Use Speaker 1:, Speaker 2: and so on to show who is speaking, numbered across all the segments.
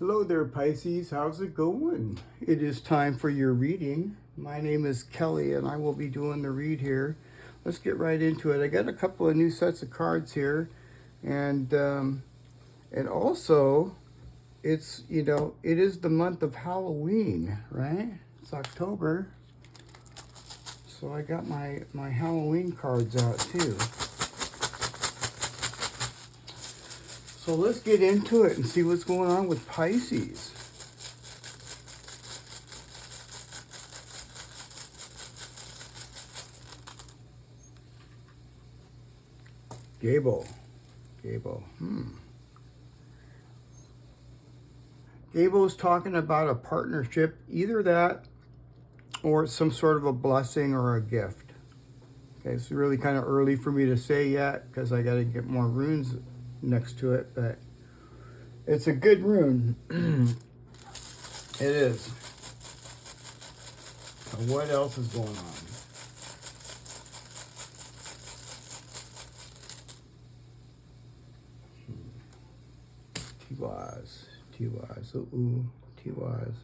Speaker 1: Hello there, Pisces. How's it going? It is time for your reading. My name is Kelly, and I will be doing the read here. Let's get right into it. I got a couple of new sets of cards here, and also it's it is the month of Halloween, right? It's October, so I got my Halloween cards out too. So let's get into it and see what's going on with Pisces. Gable. Gable's talking about a partnership, either that or some sort of a blessing or a gift. Okay, it's really kind of early for me to say yet because I got to get more runes next to it, but it's a good rune. It is. So what else is going on? T-Waz. Ooh, T-Waz.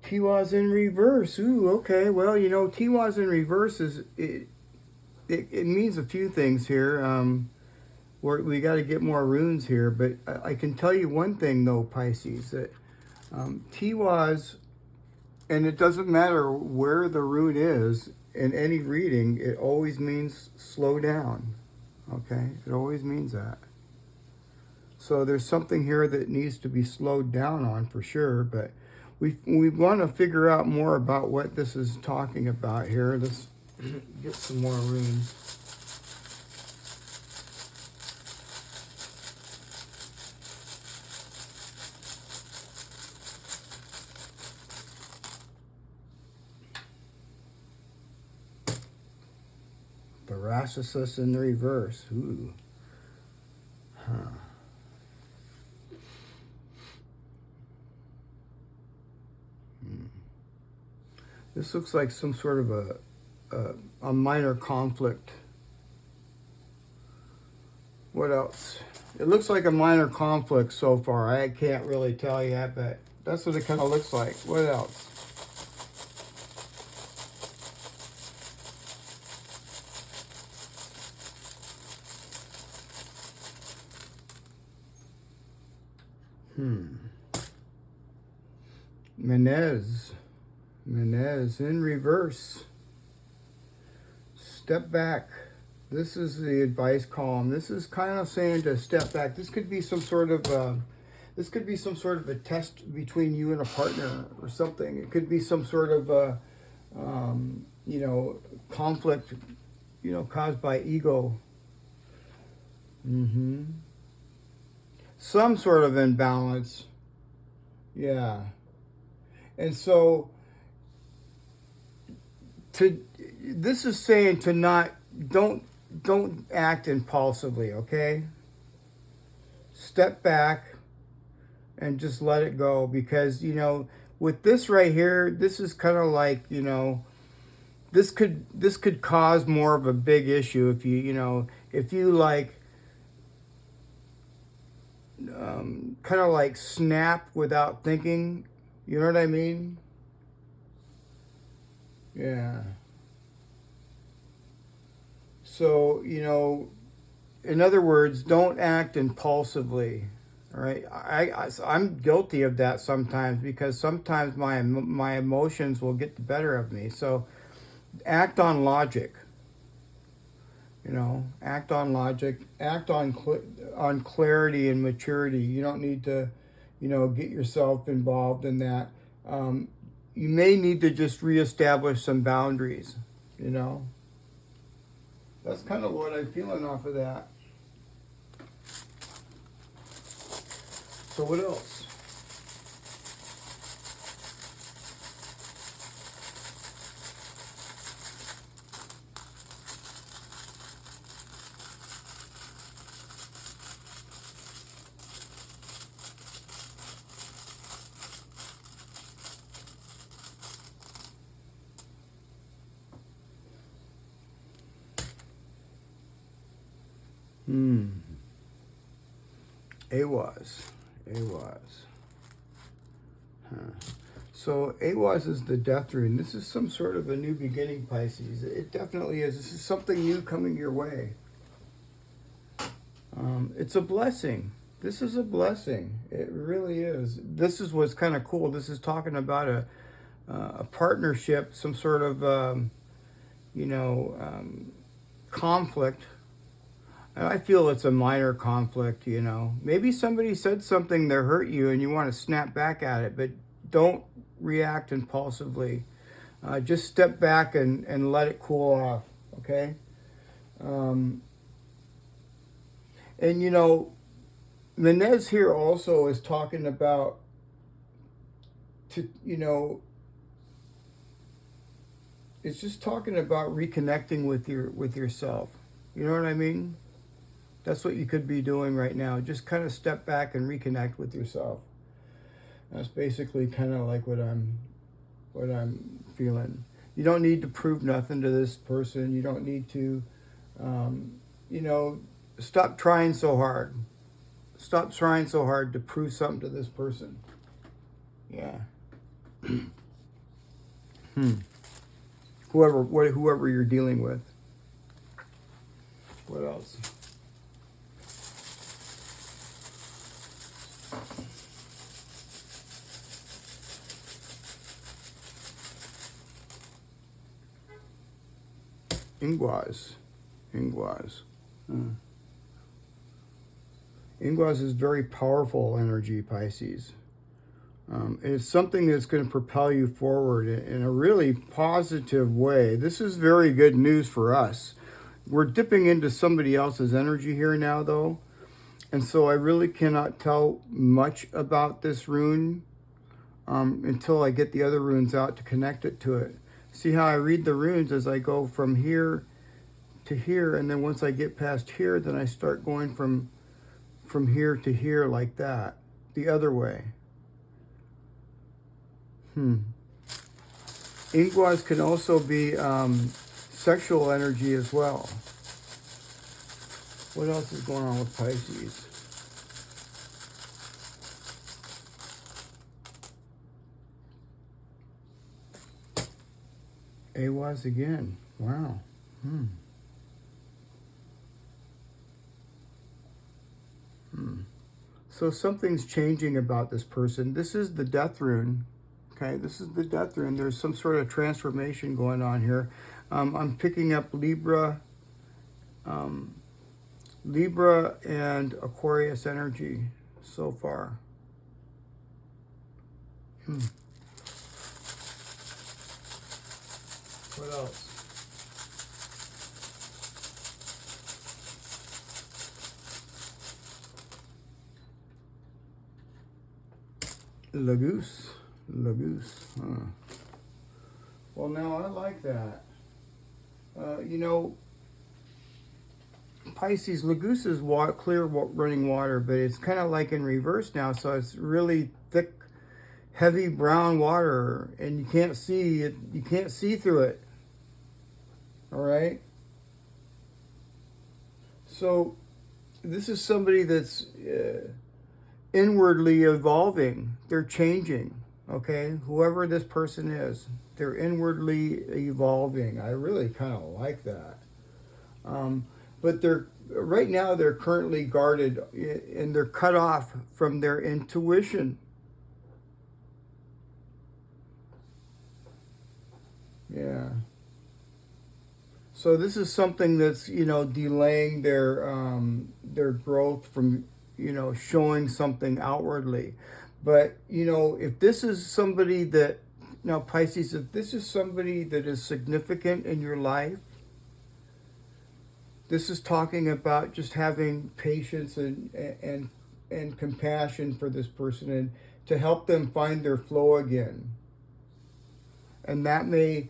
Speaker 1: T-Waz in reverse. Ooh, okay. Well, T-Waz in reverse is it means a few things here. We got to get more runes here, but I can tell you one thing though, Pisces, that T-Waz, and it doesn't matter where the rune is in any reading, it always means slow down. Okay, it always means that. So there's something here that needs to be slowed down on for sure, but we want to figure out more about what this is talking about here. Let's get some more runes. Paralysis in the reverse. Ooh. Huh. This looks like some sort of a minor conflict. What else? It looks like a minor conflict so far. I can't really tell yet, but that's what it kind of looks like. What else? Menez in reverse. Step back. This is the advice column. This is kind of saying to step back. This could be some sort of a test between you and a partner or something. It could be some sort of conflict, caused by ego. Some sort of imbalance. Yeah. And so this is saying to don't act impulsively, okay? Step back and just let it go, because with this right here, this is kind of like, this could cause more of a big issue if you like kind of like snap without thinking. You know what I mean? Yeah. So, in other words, don't act impulsively. All right. I'm guilty of that sometimes, because sometimes my emotions will get the better of me. So act on logic. Act on logic. Act on clarity and maturity. You don't need to, get yourself involved in that. You may need to just reestablish some boundaries. That's kind of what I'm feeling off of that. So what else? It was. Awaz. Huh. So Awaz is the death rune. This is some sort of a new beginning, Pisces. It definitely is. This is something new coming your way. It's a blessing. This is a blessing. It really is. This is what's kind of cool. This is talking about a partnership, some sort of, conflict. And I feel it's a minor conflict, Maybe somebody said something that hurt you and you want to snap back at it, but don't react impulsively. Just step back and let it cool off, okay? Menez here also is talking about, it's just talking about reconnecting with yourself. You know what I mean? That's what you could be doing right now. Just kind of step back and reconnect with yourself. That's basically kind of like what I'm feeling. You don't need to prove nothing to this person. You don't need to, stop trying so hard. Stop trying so hard to prove something to this person. Yeah. Whoever you're dealing with. What else? Ingwaz. Ingwaz is very powerful energy, Pisces. And it's something that's going to propel you forward in a really positive way. This is very good news for us. We're dipping into somebody else's energy here now, though. And so I really cannot tell much about this rune until I get the other runes out to connect it to it. See how I read the runes as I go from here to here, and then once I get past here, then I start going from here to here like that, the other way. Ingwaz can also be sexual energy as well. What else is going on with Pisces? Awaz again. Wow. So something's changing about this person. This is the death rune. Okay, this is the death rune. There's some sort of transformation going on here. I'm picking up Libra and Aquarius energy so far. What else? Lagoose. Well, now I like that. Pisces, Lagoose is clear running water, but it's kind of like in reverse now, so it's really thick, heavy brown water, and you can't see it. You can't see through it. All right? So this is somebody that's inwardly evolving. They're changing, okay? Whoever this person is, they're inwardly evolving. I really kind of like that. But right now they're currently guarded and they're cut off from their intuition. Yeah. So this is something that's, delaying their growth from, showing something outwardly. But, if this is somebody that, now Pisces, if this is somebody that is significant in your life, this is talking about just having patience and compassion for this person and to help them find their flow again. And that may,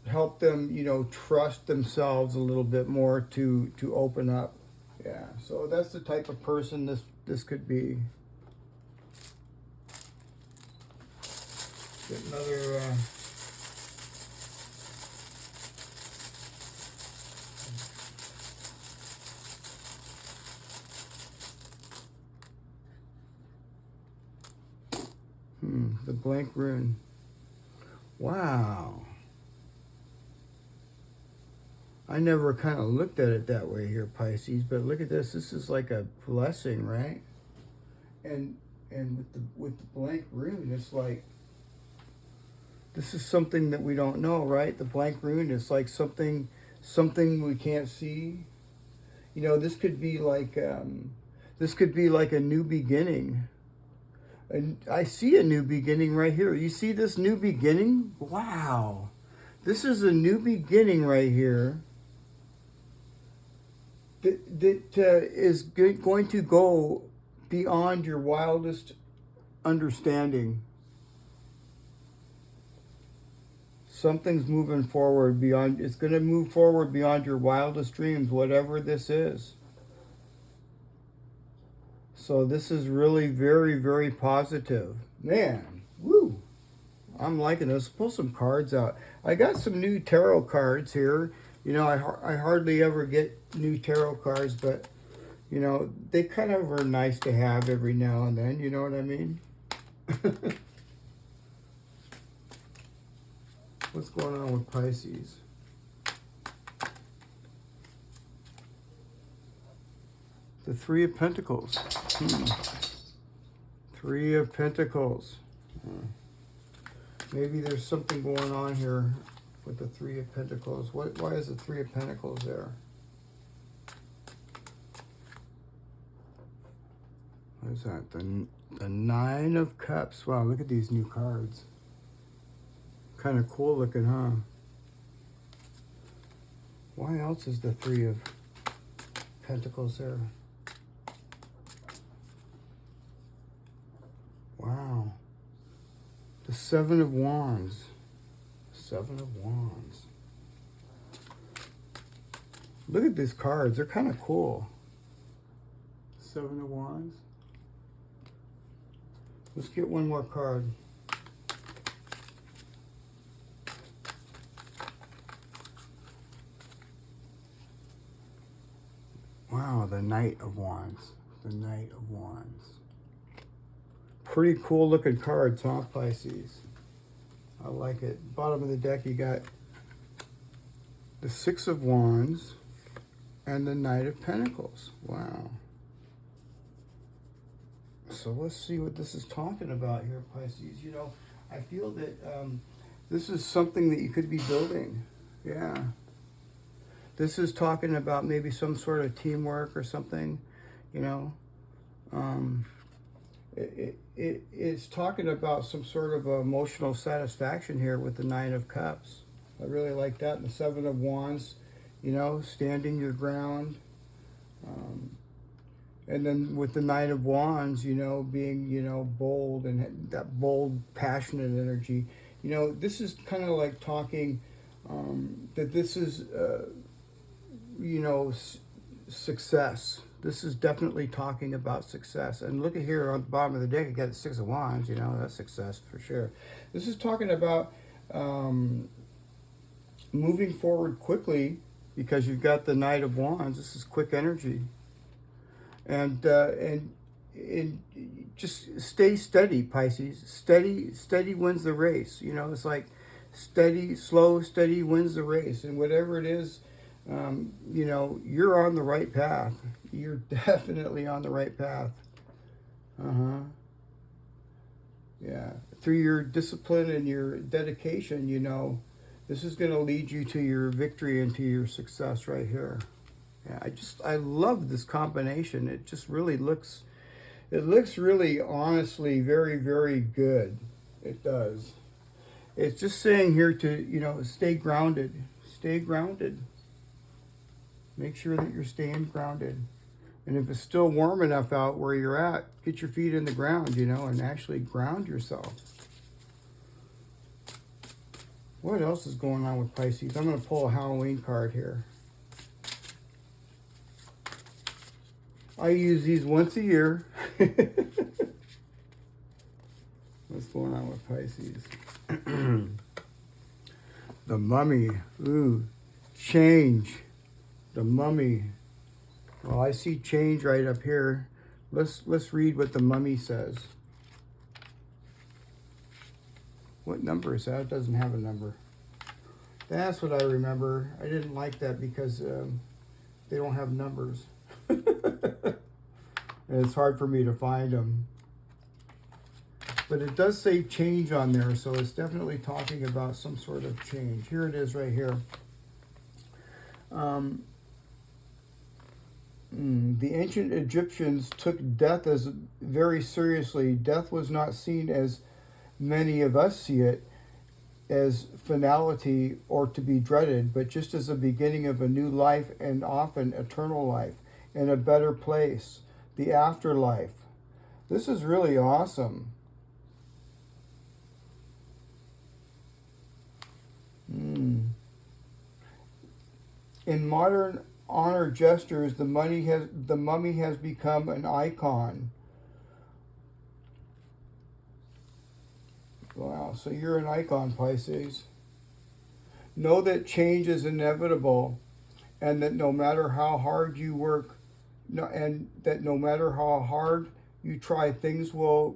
Speaker 1: help them, trust themselves a little bit more to open up. Yeah, so that's the type of person this could be. Get another The blank rune. Wow. I never kind of looked at it that way here, Pisces, but look at this. This is like a blessing, right? And with the blank rune, it's like, this is something that we don't know, right? The blank rune is like something we can't see. You know, this could be like a new beginning. And I see a new beginning right here. You see this new beginning? Wow. This is a new beginning right here that is going to go beyond your wildest understanding. Something's moving forward beyond, it's going to move forward beyond your wildest dreams, whatever this is. So this is really very, very positive. Man, woo. I'm liking this. Pull some cards out. I got some new tarot cards here. You know, I hardly ever get new tarot cards, but, you know, they kind of are nice to have every now and then. You know what I mean? What's going on with Pisces? The Three of Pentacles. Three of Pentacles. Maybe there's something going on here with the Three of Pentacles. Why is the Three of Pentacles there? What is that? The Nine of Cups. Wow, look at these new cards. Kind of cool looking, huh? Why else is the Three of Pentacles there? Wow. The Seven of Wands. Seven of Wands. Look at these cards. They're kind of cool. Seven of Wands. Let's get one more card. Wow, the Knight of Wands. The Knight of Wands. Pretty cool looking cards, huh, Pisces? I like it. Bottom of the deck, you got the Six of Wands and the Knight of Pentacles. Wow. So let's see what this is talking about here, Pisces. You know, I feel that this is something that you could be building. Yeah. This is talking about maybe some sort of teamwork or something, you know. It's talking about some sort of emotional satisfaction here with the Nine of Cups. I really like that. And the Seven of Wands, you know, standing your ground. And then with the Knight of Wands, you know, being, you know, bold and that bold, passionate energy. You know, this is kind of like talking that this is, you know, success. This is definitely talking about success. And look at here on the bottom of the deck, you got the Six of Wands, you know, that's success for sure. This is talking about moving forward quickly because you've got the Knight of Wands. This is quick energy. And just stay steady, Pisces. Steady wins the race. You know, it's like steady, slow, steady wins the race. And whatever it is, you know, you're on the right path. You're definitely on the right path. Yeah. Through your discipline and your dedication, you know, this is going to lead you to your victory and to your success right here. Yeah, I love this combination. It just really looks, really honestly very, very good. It does. It's just saying here to, you know, stay grounded. Stay grounded. Make sure that you're staying grounded. And if it's still warm enough out where you're at, get your feet in the ground, you know, and actually ground yourself. What else is going on with Pisces? I'm going to pull a Halloween card here. I use these once a year. What's going on with Pisces? The Mummy. Ooh, change. The Mummy. Well, I see change right up here. Let's read what the Mummy says. What number is that? It doesn't have a number. That's what I remember. I didn't like that because they don't have numbers. And it's hard for me to find them. But it does say change on there, so it's definitely talking about some sort of change. Here it is right here. The ancient Egyptians took death as very seriously. Death was not seen as many of us see it, as finality or to be dreaded, but just as the beginning of a new life, and often eternal life, in a better place, the afterlife. This is really awesome. In modern honor gestures, the mummy has become an icon. Wow, so you're an icon, Pisces. Know that change is inevitable, and that no matter how hard you work, and that no matter how hard you try, things will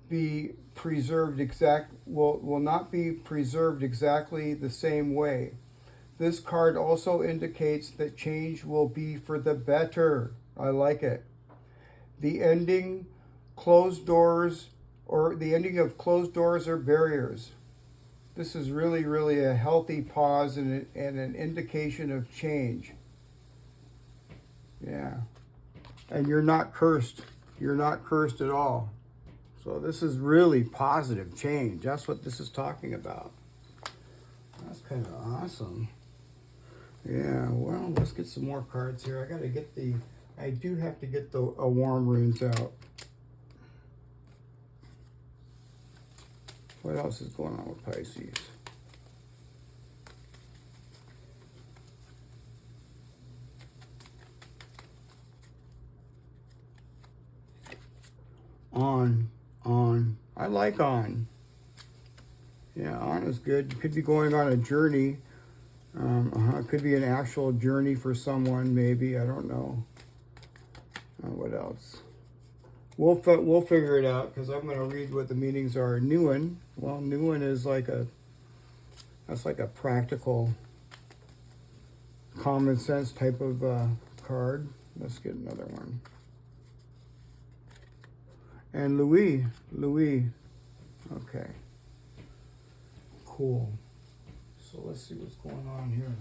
Speaker 1: be preserved will not be preserved exactly the same way. This card also indicates that change will be for the better. I like it. The ending of closed doors or barriers. This is really, really a healthy pause and an indication of change. Yeah. And you're not cursed. You're not cursed at all. So this is really positive change. That's what this is talking about. That's kind of awesome. Yeah, well, let's get some more cards here. I do have to get the warm runes out. What else is going on with Pisces? On. I like on. Yeah, on is good. You could be going on a journey. It could be an actual journey for someone, maybe. I don't know. What else? We'll figure it out, because I'm going to read what the meanings are. Rune. Well, Rune is that's like a practical, common sense type of card. Let's get another one. And Louis. Okay. Cool. So let's see what's going on here.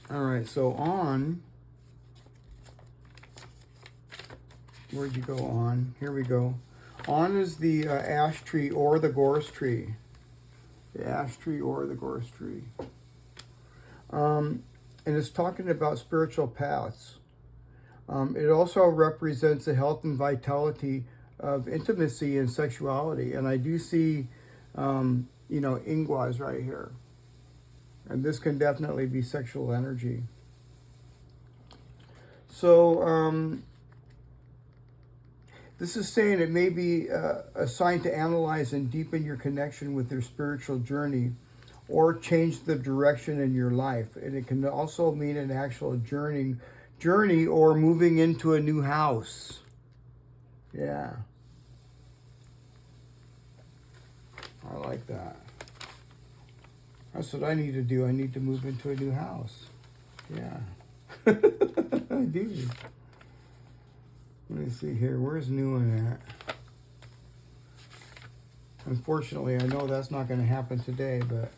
Speaker 1: All right, so on. Where'd you go on? Here we go. On is the ash tree or the gorse tree. The ash tree or the gorse tree. And it's talking about spiritual paths. It also represents the health and vitality of intimacy and sexuality. And I do see, ingwas right here. And this can definitely be sexual energy. So this is saying it may be a sign to analyze and deepen your connection with your spiritual journey, or change the direction in your life. And it can also mean an actual journey or moving into a new house. Yeah. I like that. That's what I need to do. I need to move into a new house. Yeah. I do. Let me see here. Where's Rune at? Unfortunately, I know that's not going to happen today, but...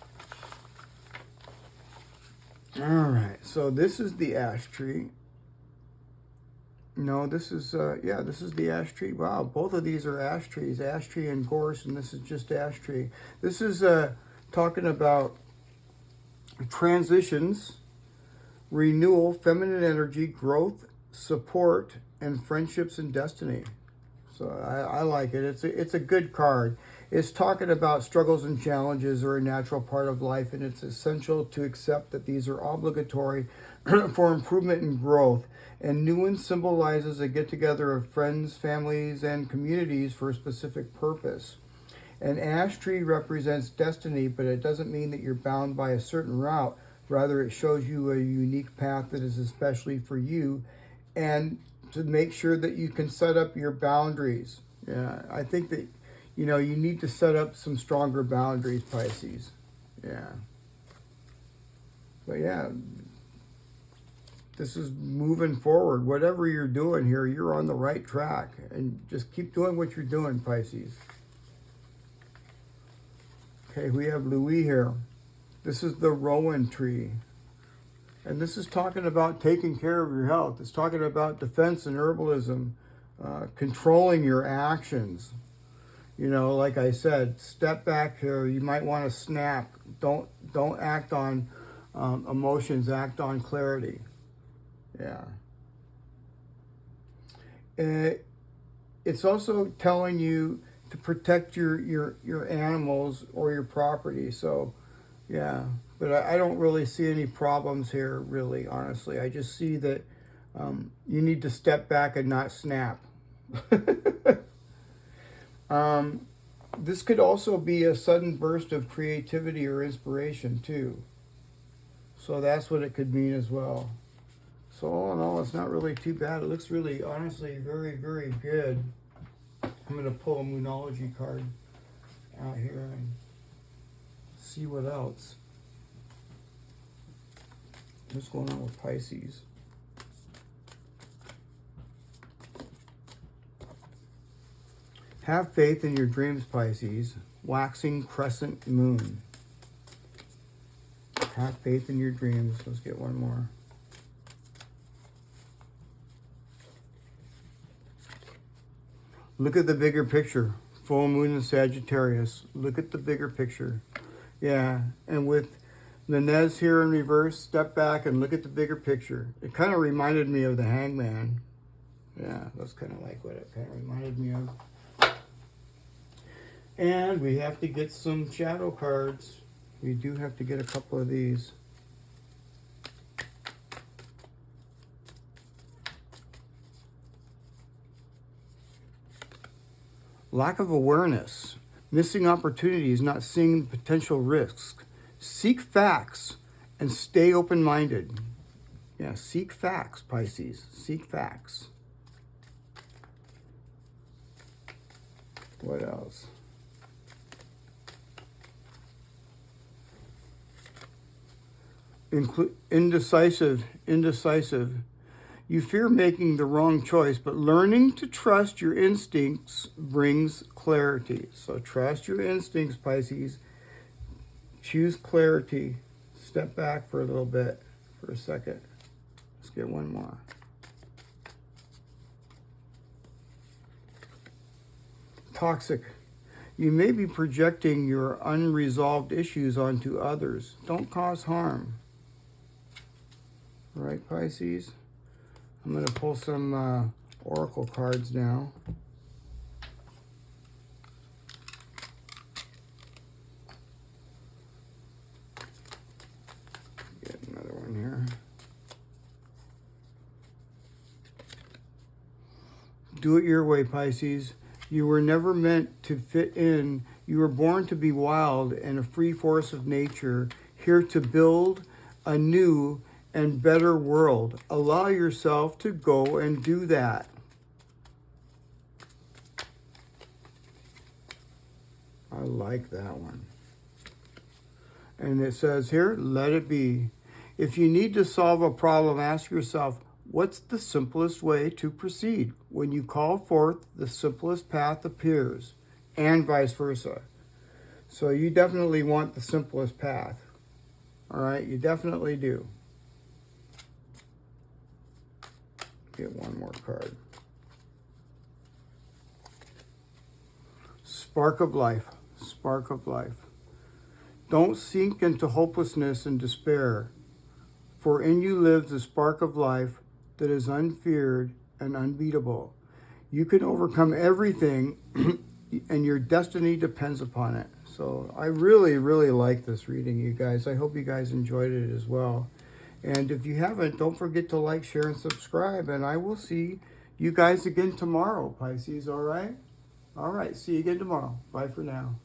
Speaker 1: All right. So this is the ash tree. No, this is the ash tree. Wow, both of these are ash trees, ash tree and gorse, and this is just ash tree. This is talking about transitions, renewal, feminine energy, growth, support, and friendships and destiny. So I like it. It's a good card. It's talking about struggles and challenges are a natural part of life, and it's essential to accept that these are obligatory for improvement and growth. And Rune symbolizes a get-together of friends, families, and communities for a specific purpose. An ash tree represents destiny, but it doesn't mean that you're bound by a certain route. Rather, it shows you a unique path that is especially for you, and to make sure that you can set up your boundaries. Yeah, I think that you know, you need to set up some stronger boundaries, Pisces. Yeah. But yeah, this is moving forward. Whatever you're doing here, you're on the right track. And just keep doing what you're doing, Pisces. Okay, we have Louis here. This is the Rowan tree. And this is talking about taking care of your health. It's talking about defense and herbalism, controlling your actions. You know, like I said, step back here. You might want to snap. Don't act on emotions. Act on clarity. Yeah. It's also telling you to protect your animals or your property. So, yeah. But I don't really see any problems here, really, honestly. I just see that you need to step back and not snap. This could also be a sudden burst of creativity or inspiration, too. So that's what it could mean as well. So all in all, it's not really too bad. It looks really, honestly, very, very good. I'm going to pull a Moonology card out here and see what else. What's going on with Pisces? Have faith in your dreams, Pisces. Waxing crescent moon. Have faith in your dreams. Let's get one more. Look at the bigger picture. Full moon in Sagittarius. Look at the bigger picture. Yeah, and with the Nez here in reverse, step back and look at the bigger picture. It kind of reminded me of the Hangman. Yeah, that's kind of like what it kind of reminded me of. And we have to get some shadow cards. We do have to get a couple of these. Lack of awareness, missing opportunities, not seeing potential risks. Seek facts and stay open-minded. Yeah, seek facts, Pisces. Seek facts. What else? Indecisive. You fear making the wrong choice, but learning to trust your instincts brings clarity. So trust your instincts, Pisces. Choose clarity. Step back for a little bit, for a second. Let's get one more. Toxic. You may be projecting your unresolved issues onto others. Don't cause harm. All right, Pisces? I'm going to pull some oracle cards now. Get another one here. Do it your way, Pisces. You were never meant to fit in. You were born to be wild and a free force of nature, here to build a new and better world. Allow yourself to go and do that. I like that one. And it says here, let it be. If you need to solve a problem, ask yourself, what's the simplest way to proceed? When you call forth, the simplest path appears, and vice versa. So you definitely want the simplest path. All right, you definitely do. Get one more card. Spark of life. Spark of life. Don't sink into hopelessness and despair, for in you lives the spark of life that is unfeared and unbeatable. You can overcome everything, and your destiny depends upon it. So I really, really like this reading, you guys. I hope you guys enjoyed it as well. And if you haven't, don't forget to like, share, and subscribe. And I will see you guys again tomorrow, Pisces, all right? All right, see you again tomorrow. Bye for now.